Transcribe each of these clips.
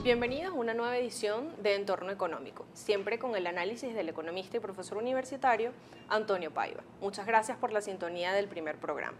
Bienvenidos a una nueva edición de Entorno Económico, siempre con el análisis del economista y profesor universitario Antonio Paiva. Muchas gracias por la sintonía del primer programa.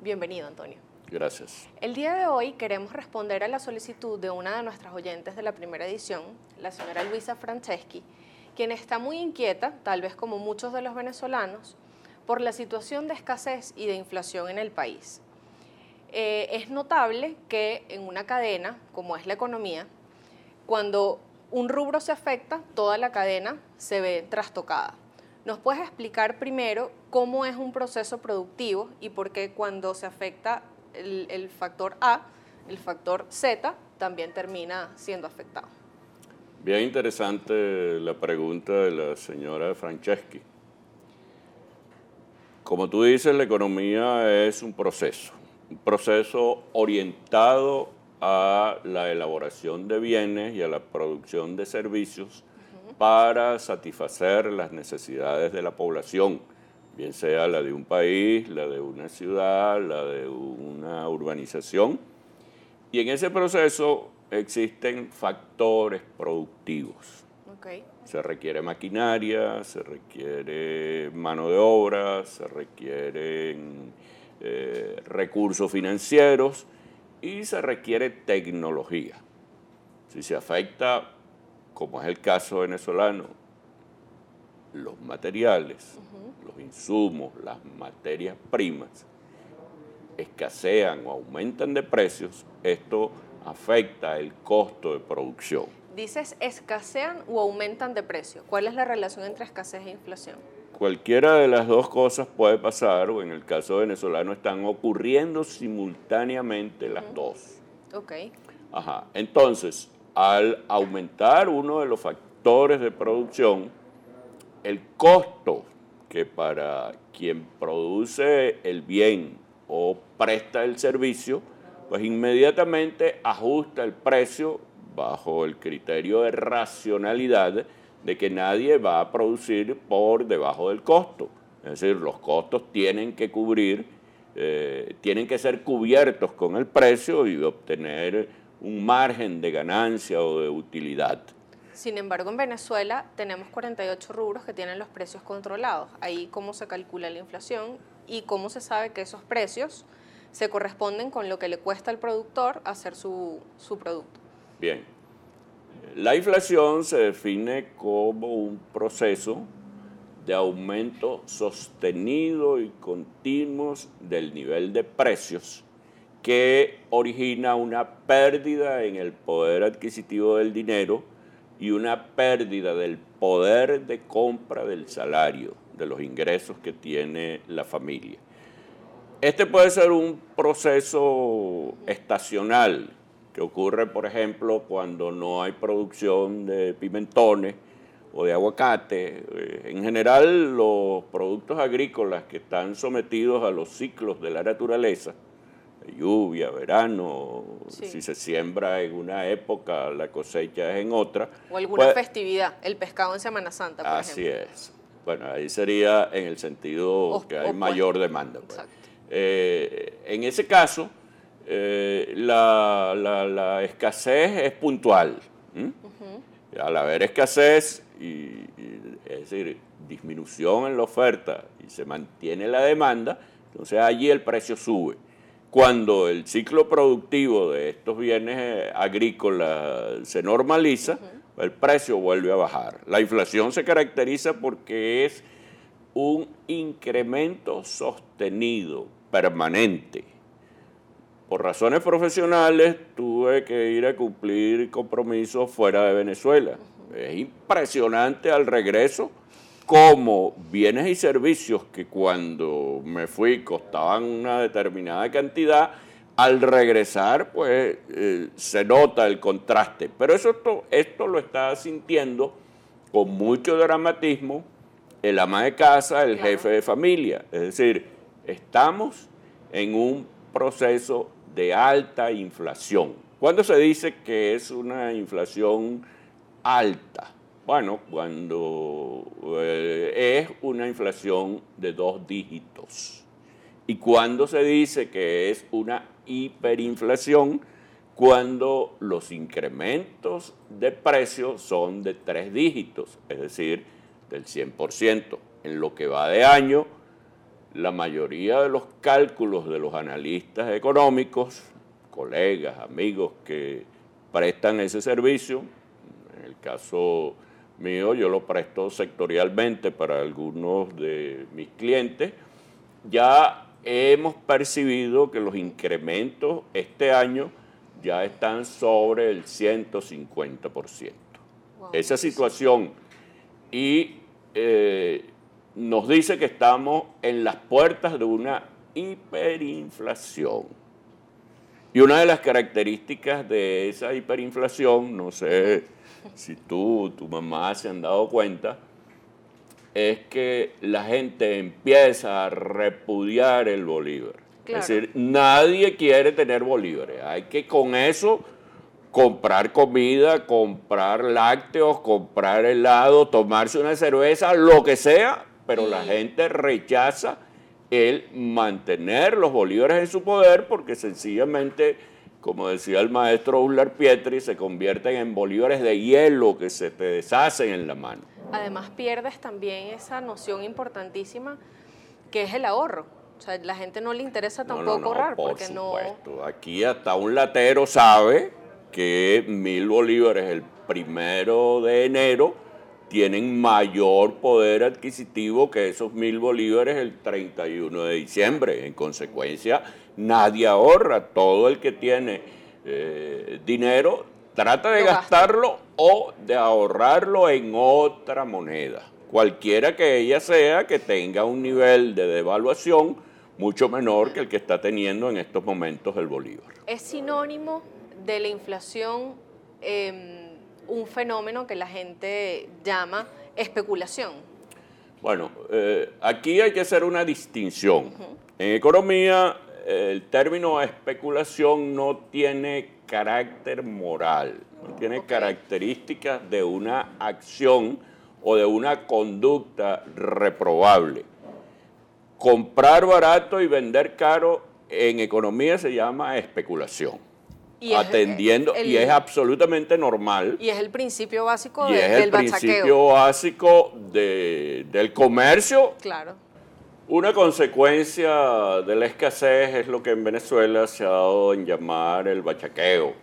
Bienvenido, Antonio. Gracias. El día de hoy queremos responder a la solicitud de una de nuestras oyentes de la primera edición, la señora Luisa Franceschi, quien está muy inquieta, tal vez como muchos de los venezolanos, por la situación de escasez y de inflación en el país. Es notable que en una cadena, como es la economía, cuando un rubro se afecta, toda la cadena se ve trastocada. ¿Nos puedes explicar primero cómo es un proceso productivo y por qué cuando se afecta el factor A, el factor Z también termina siendo afectado? Bien interesante la pregunta de la señora Franceschi. Como tú dices, la economía es un proceso orientado a la elaboración de bienes y a la producción de servicios para satisfacer las necesidades de la población, bien sea la de un país, la de una ciudad, la de una urbanización. Y en ese proceso existen factores productivos. Okay. Se requiere maquinaria, se requiere mano de obra, se requieren recursos financieros y se requiere tecnología. Si se afecta, como es el caso venezolano, los materiales, los insumos, las materias primas, escasean o aumentan de precios, esto afecta el costo de producción. Dices escasean o aumentan de precio. ¿Cuál es la relación entre escasez e inflación? Cualquiera de las dos cosas puede pasar, o en el caso venezolano están ocurriendo simultáneamente las dos. Ok. Ajá. Entonces, al aumentar uno de los factores de producción, el costo que para quien produce el bien o presta el servicio, pues inmediatamente ajusta el precio bajo el criterio de racionalidad de que nadie va a producir por debajo del costo. Es decir, los costos tienen que tienen que ser cubiertos con el precio y obtener un margen de ganancia o de utilidad. Sin embargo, en Venezuela tenemos 48 rubros que tienen los precios controlados. Ahí cómo se calcula la inflación y cómo se sabe que esos precios se corresponden con lo que le cuesta al productor hacer su producto. Bien. La inflación se define como un proceso de aumento sostenido y continuo del nivel de precios que origina una pérdida en el poder adquisitivo del dinero y una pérdida del poder de compra del salario, de los ingresos que tiene la familia. Este puede ser un proceso estacional, que ocurre, por ejemplo, cuando no hay producción de pimentones o de aguacate. En general, los productos agrícolas que están sometidos a los ciclos de la naturaleza, lluvia, verano, sí. Si se siembra en una época, la cosecha es en otra. O alguna festividad, el pescado en Semana Santa, por ejemplo. Así es. Bueno, ahí sería en el sentido que hay mayor demanda. Pues. En ese caso, la escasez es puntual. Al haber escasez, es decir, disminución en la oferta y se mantiene la demanda, entonces allí el precio sube. Cuando el ciclo productivo de estos bienes agrícolas se normaliza, el precio vuelve a bajar. La inflación se caracteriza porque es un incremento sostenido, permanente. Por razones profesionales tuve que ir a cumplir compromisos fuera de Venezuela. Es impresionante al regreso cómo bienes y servicios que cuando me fui costaban una determinada cantidad, al regresar pues se nota el contraste. Pero esto lo está sintiendo con mucho dramatismo el ama de casa, el jefe de familia. Es decir, estamos en un proceso de alta inflación. ¿Cuándo se dice que es una inflación alta? Bueno, cuando es una inflación de 2 dígitos. Y cuando se dice que es una hiperinflación, cuando los incrementos de precios son de 3 dígitos, es decir, del 100%. En lo que va de año, la mayoría de los cálculos de los analistas económicos, colegas, amigos que prestan ese servicio, en el caso mío yo lo presto sectorialmente para algunos de mis clientes, ya hemos percibido que los incrementos este año ya están sobre el 150%. Wow. Esa situación y nos dice que estamos en las puertas de una hiperinflación. Y una de las características de esa hiperinflación, no sé si tu mamá se han dado cuenta, es que la gente empieza a repudiar el bolívar. Claro. Es decir, nadie quiere tener bolívares. Hay que con eso comprar comida, comprar lácteos, comprar helado, tomarse una cerveza, lo que sea, pero la gente rechaza el mantener los bolívares en su poder porque sencillamente, como decía el maestro Uslar Pietri, se convierten en bolívares de hielo que se te deshacen en la mano. Además pierdes también esa noción importantísima que es el ahorro. O sea, la gente no le interesa tampoco ahorrar porque supuesto. Aquí hasta un latero sabe que 1.000 bolívares el 1 de enero tienen mayor poder adquisitivo que esos 1.000 bolívares el 31 de diciembre. En consecuencia, nadie ahorra. Todo el que tiene dinero trata de gastarlo o de ahorrarlo en otra moneda, cualquiera que ella sea, que tenga un nivel de devaluación mucho menor que el que está teniendo en estos momentos el bolívar. ¿Es sinónimo de la inflación un fenómeno que la gente llama especulación? Bueno, aquí hay que hacer una distinción. En economía, el término especulación no tiene carácter moral, no tiene características de una acción o de una conducta reprobable. Comprar barato y vender caro en economía se llama especulación. Y es absolutamente normal. Y es el principio básico del bachaqueo. Y es el principio básico del comercio. Claro. Una consecuencia de la escasez es lo que en Venezuela se ha dado en llamar el bachaqueo,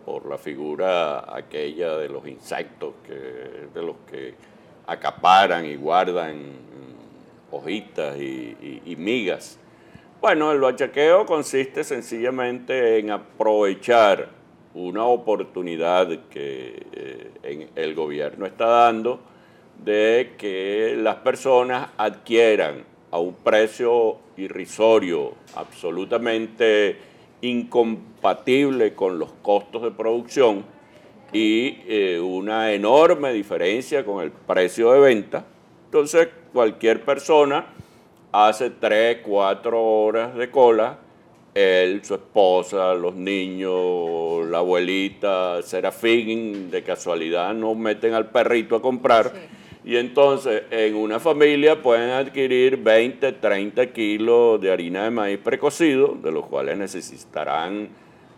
por la figura aquella de los insectos, de los que acaparan y guardan hojitas y migas. Bueno, el bachaqueo consiste sencillamente en aprovechar una oportunidad que el gobierno está dando de que las personas adquieran a un precio irrisorio, absolutamente incompatible con los costos de producción y una enorme diferencia con el precio de venta. Entonces, cualquier persona hace 3, 4 horas de cola, él, su esposa, los niños, la abuelita, Serafín, de casualidad no meten al perrito a comprar. Sí. Y entonces en una familia pueden adquirir 20, 30 kilos de harina de maíz precocido, de los cuales necesitarán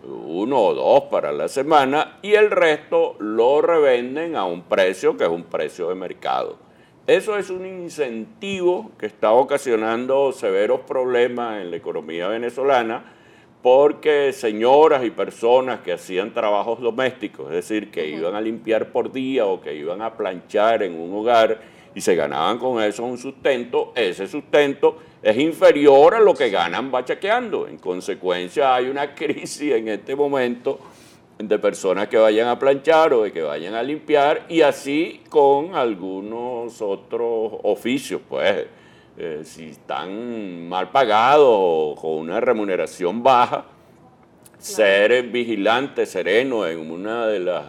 1 o 2 para la semana, y el resto lo revenden a un precio que es un precio de mercado. Eso es un incentivo que está ocasionando severos problemas en la economía venezolana porque señoras y personas que hacían trabajos domésticos, es decir, que iban a limpiar por día o que iban a planchar en un hogar y se ganaban con eso un sustento, ese sustento es inferior a lo que ganan bachaqueando. En consecuencia, hay una crisis en este momento de personas que vayan a planchar o de que vayan a limpiar, y así con algunos otros oficios, pues, si están mal pagados o con una remuneración baja, ser vigilante, sereno en una de las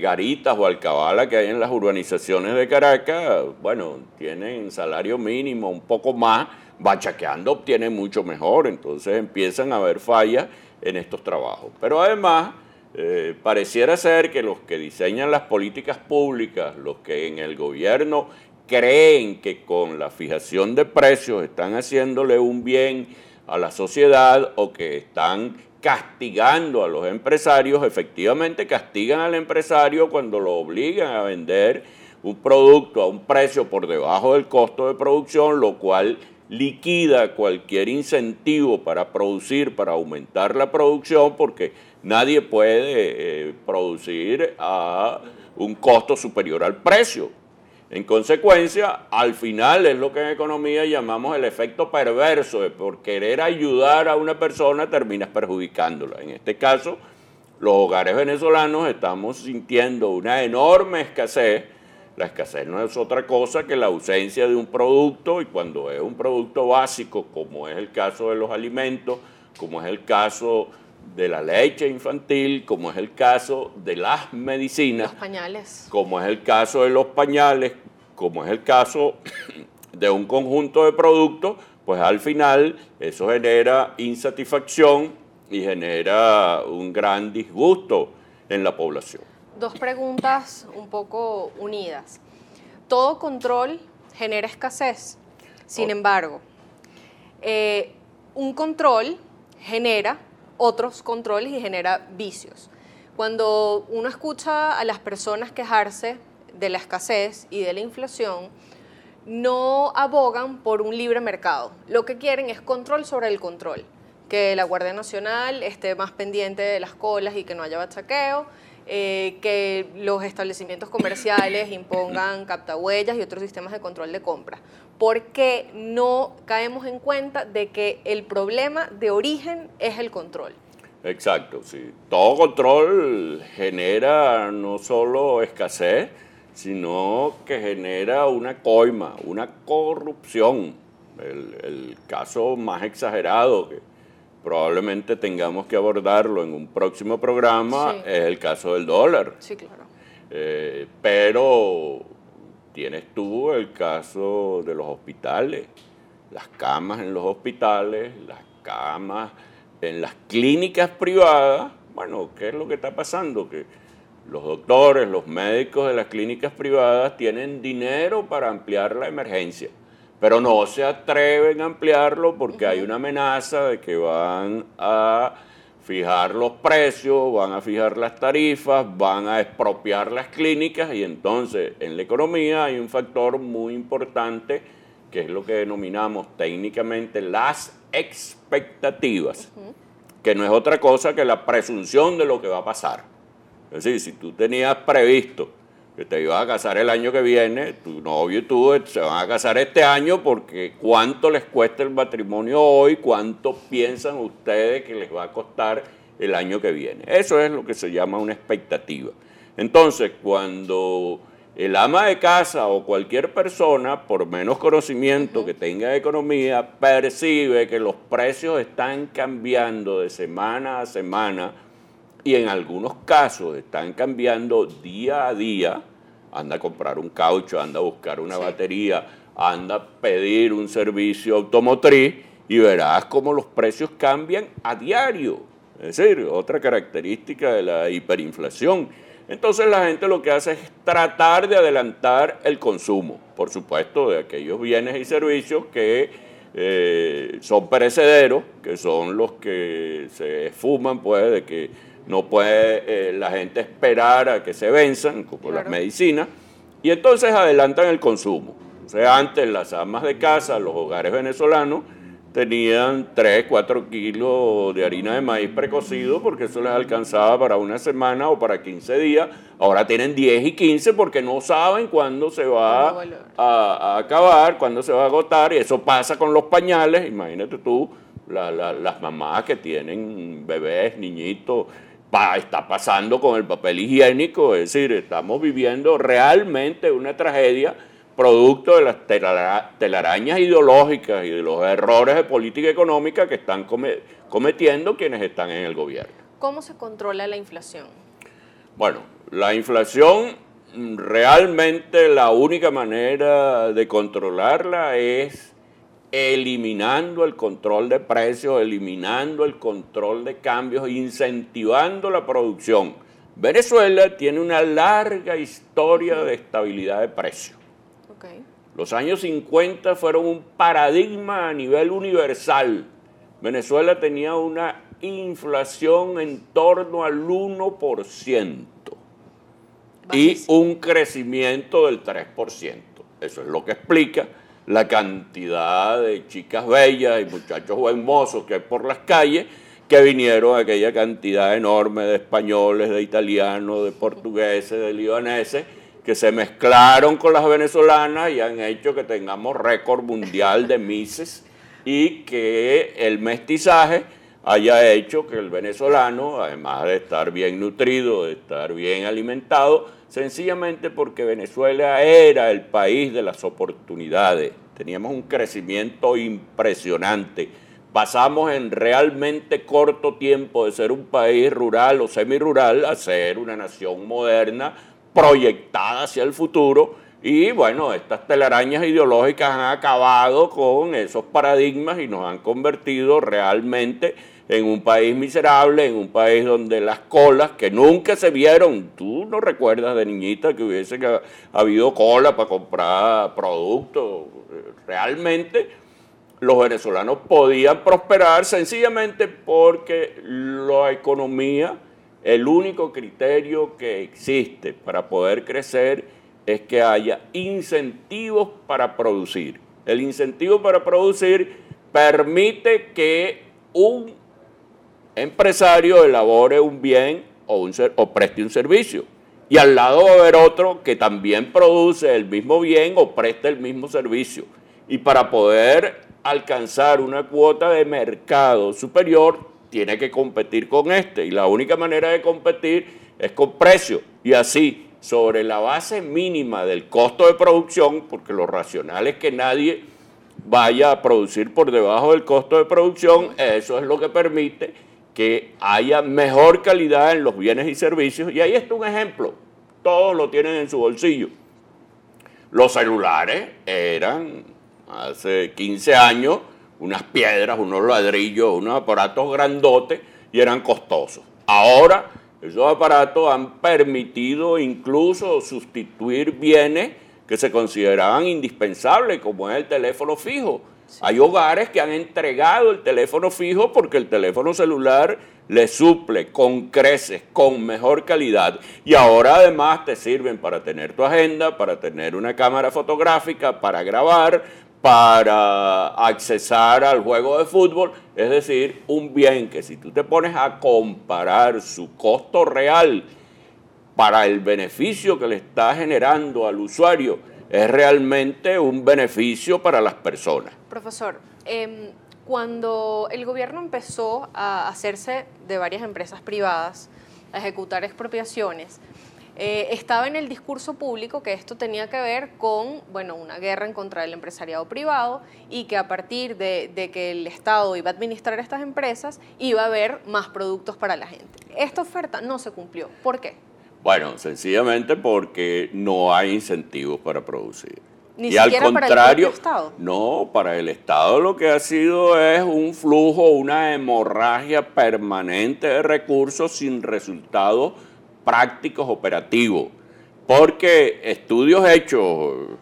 garitas o alcabalas que hay en las urbanizaciones de Caracas, bueno, tienen salario mínimo, un poco más, bachaqueando obtienen mucho mejor, entonces empiezan a haber fallas en estos trabajos. Pero además, pareciera ser que los que diseñan las políticas públicas, los que en el gobierno creen que con la fijación de precios están haciéndole un bien a la sociedad o que están castigando a los empresarios, efectivamente castigan al empresario cuando lo obligan a vender un producto a un precio por debajo del costo de producción, lo cual liquida cualquier incentivo para producir, para aumentar la producción, porque nadie puede producir a un costo superior al precio. En consecuencia, al final es lo que en economía llamamos el efecto perverso, de por querer ayudar a una persona terminas perjudicándola. En este caso, los hogares venezolanos estamos sintiendo una enorme escasez. La escasez no es otra cosa que la ausencia de un producto, y cuando es un producto básico, como es el caso de los alimentos, como es el caso de la leche infantil, como es el caso de las medicinas, los pañales, como es el caso de los pañales, como es el caso de un conjunto de productos, pues al final eso genera insatisfacción y genera un gran disgusto en la población. Dos preguntas un poco unidas. Todo control genera escasez. Sin embargo, un control genera otros controles y genera vicios. Cuando uno escucha a las personas quejarse de la escasez y de la inflación, no abogan por un libre mercado. Lo que quieren es control sobre el control. Que la Guardia Nacional esté más pendiente de las colas y que no haya bachaqueo, que los establecimientos comerciales impongan captahuellas y otros sistemas de control de compra. ¿Por qué no caemos en cuenta de que el problema de origen es el control? Exacto, sí. Todo control genera no solo escasez, sino que genera una coima, una corrupción. El caso más exagerado, que probablemente tengamos que abordarlo en un próximo programa, sí, es el caso del dólar. Sí, claro. Pero tienes tú el caso de los hospitales, las camas en los hospitales, las camas en las clínicas privadas. Bueno, ¿qué es lo que está pasando? Que los doctores, los médicos de las clínicas privadas tienen dinero para ampliar la emergencia, pero no se atreven a ampliarlo porque hay una amenaza de que van a fijar los precios, van a fijar las tarifas, van a expropiar las clínicas, y entonces en la economía hay un factor muy importante que es lo que denominamos técnicamente las expectativas, que no es otra cosa que la presunción de lo que va a pasar. Es decir, si tú tenías previsto que te ibas a casar el año que viene, tu novio y tú se van a casar este año porque cuánto les cuesta el matrimonio hoy, cuánto piensan ustedes que les va a costar el año que viene. Eso es lo que se llama una expectativa. Entonces, cuando el ama de casa o cualquier persona, por menos conocimiento que tenga de economía, percibe que los precios están cambiando de semana a semana, y en algunos casos están cambiando día a día, anda a comprar un caucho, anda a buscar una batería, anda a pedir un servicio automotriz y verás cómo los precios cambian a diario. Es decir, otra característica de la hiperinflación. Entonces la gente lo que hace es tratar de adelantar el consumo, por supuesto, de aquellos bienes y servicios que son perecederos, que son los que se esfuman, pues, de que no puede la gente esperar a que se venzan, como las medicinas, y entonces adelantan el consumo. O sea, antes las amas de casa, los hogares venezolanos, tenían 3, 4 kilos de harina de maíz precocido porque eso les alcanzaba para una semana o para 15 días. Ahora tienen 10 y 15 porque no saben cuándo se va a acabar, cuándo se va a agotar, y eso pasa con los pañales. Imagínate tú, las mamás que tienen bebés, niñitos, está pasando con el papel higiénico. Es decir, estamos viviendo realmente una tragedia producto de las telarañas ideológicas y de los errores de política económica que están cometiendo quienes están en el gobierno. ¿Cómo se controla la inflación? Bueno, la inflación, realmente la única manera de controlarla es eliminando el control de precios, eliminando el control de cambios, incentivando la producción. Venezuela tiene una larga historia de estabilidad de precios. Los años 50 fueron un paradigma a nivel universal. Venezuela tenía una inflación en torno al 1% y Bajísimo. un crecimiento del 3%. Eso es lo que explica la cantidad de chicas bellas y muchachos buen mozos que hay por las calles, que vinieron aquella cantidad enorme de españoles, de italianos, de portugueses, de libaneses, que se mezclaron con las venezolanas y han hecho que tengamos récord mundial de Misses y que el mestizaje haya hecho que el venezolano, además de estar bien nutrido, de estar bien alimentado, sencillamente porque Venezuela era el país de las oportunidades. Teníamos un crecimiento impresionante. Pasamos en realmente corto tiempo de ser un país rural o semirural a ser una nación moderna, proyectada hacia el futuro. Y bueno, estas telarañas ideológicas han acabado con esos paradigmas y nos han convertido realmente en un país miserable, en un país donde las colas que nunca se vieron, tú no recuerdas de niñita que hubiese habido cola para comprar productos, realmente los venezolanos podían prosperar sencillamente porque la economía, el único criterio que existe para poder crecer es que haya incentivos para producir. El incentivo para producir permite que un empresario elabore un bien o preste un servicio. Y al lado va a haber otro que también produce el mismo bien o presta el mismo servicio. Y para poder alcanzar una cuota de mercado superior, tiene que competir con este. Y la única manera de competir es con precio. Y así, sobre la base mínima del costo de producción, porque lo racional es que nadie vaya a producir por debajo del costo de producción, eso es lo que permite que haya mejor calidad en los bienes y servicios. Y ahí está un ejemplo, todos lo tienen en su bolsillo. Los celulares eran, hace 15 años, unas piedras, unos ladrillos, unos aparatos grandotes y eran costosos. Ahora, esos aparatos han permitido incluso sustituir bienes que se consideraban indispensables, como es el teléfono fijo. Sí. Hay hogares que han entregado el teléfono fijo porque el teléfono celular le suple con creces, con mejor calidad. Y ahora además te sirven para tener tu agenda, para tener una cámara fotográfica, para grabar, para accesar al juego de fútbol. Es decir, un bien que si tú te pones a comparar su costo real para el beneficio que le está generando al usuario, es realmente un beneficio para las personas. Profesor, cuando el gobierno empezó a hacerse de varias empresas privadas, a ejecutar expropiaciones, estaba en el discurso público que esto tenía que ver con, bueno, una guerra en contra del empresariado privado y que a partir de que el Estado iba a administrar estas empresas, iba a haber más productos para la gente. Esta oferta no se cumplió. ¿Por qué? Bueno, sencillamente porque no hay incentivos para producir. Ni siquiera para el propio Estado. No, para el Estado lo que ha sido es un flujo, una hemorragia permanente de recursos sin resultados prácticos operativos. Porque estudios hechos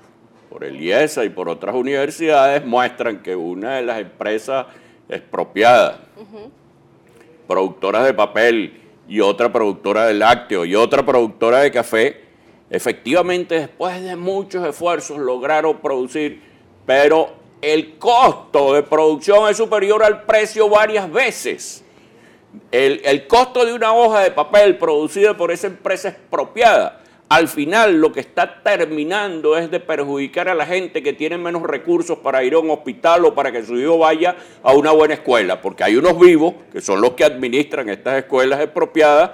por el IESA y por otras universidades muestran que una de las empresas expropiadas, productoras de papel, y otra productora de lácteos y otra productora de café, efectivamente después de muchos esfuerzos lograron producir, pero el costo de producción es superior al precio varias veces. El costo de una hoja de papel producida por esa empresa expropiada, al final lo que está terminando es de perjudicar a la gente que tiene menos recursos para ir a un hospital o para que su hijo vaya a una buena escuela, porque hay unos vivos, que son los que administran estas escuelas expropiadas,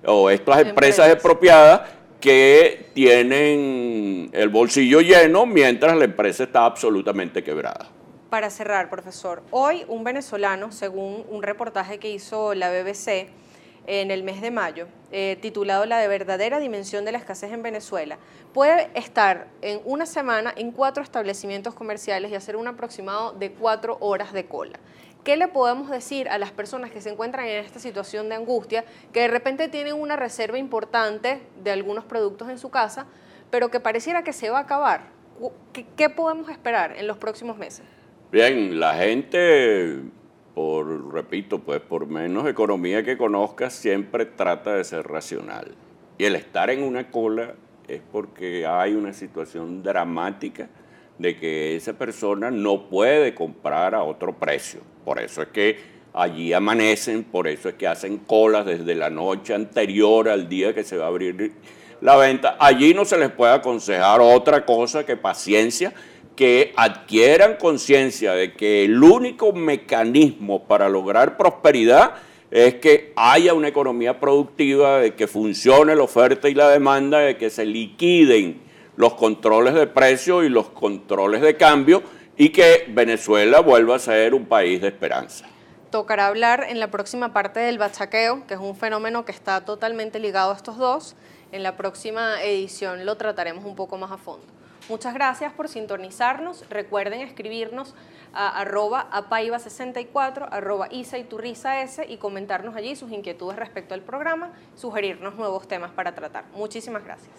o estas empresas expropiadas, que tienen el bolsillo lleno mientras la empresa está absolutamente quebrada. Para cerrar, profesor, hoy un venezolano, según un reportaje que hizo la BBC, en el mes de mayo, titulado La verdadera dimensión de la escasez en Venezuela, puede estar en una semana en 4 establecimientos comerciales y hacer un aproximado de 4 horas de cola. ¿Qué le podemos decir a las personas que se encuentran en esta situación de angustia, que de repente tienen una reserva importante de algunos productos en su casa, pero que pareciera que se va a acabar? ¿Qué podemos esperar en los próximos meses? Bien, la gente repito, pues por menos economía que conozcas, siempre trata de ser racional. Y el estar en una cola es porque hay una situación dramática de que esa persona no puede comprar a otro precio. Por eso es que allí amanecen, por eso es que hacen colas desde la noche anterior al día que se va a abrir la venta. Allí no se les puede aconsejar otra cosa que paciencia, que adquieran conciencia de que el único mecanismo para lograr prosperidad es que haya una economía productiva, de que funcione la oferta y la demanda, de que se liquiden los controles de precio y los controles de cambio y que Venezuela vuelva a ser un país de esperanza. Tocará hablar en la próxima parte del bachaqueo, que es un fenómeno que está totalmente ligado a estos dos. En la próxima edición lo trataremos un poco más a fondo. Muchas gracias por sintonizarnos. Recuerden escribirnos a @apaiva64, @isaiturrizas y comentarnos allí sus inquietudes respecto al programa, sugerirnos nuevos temas para tratar. Muchísimas gracias.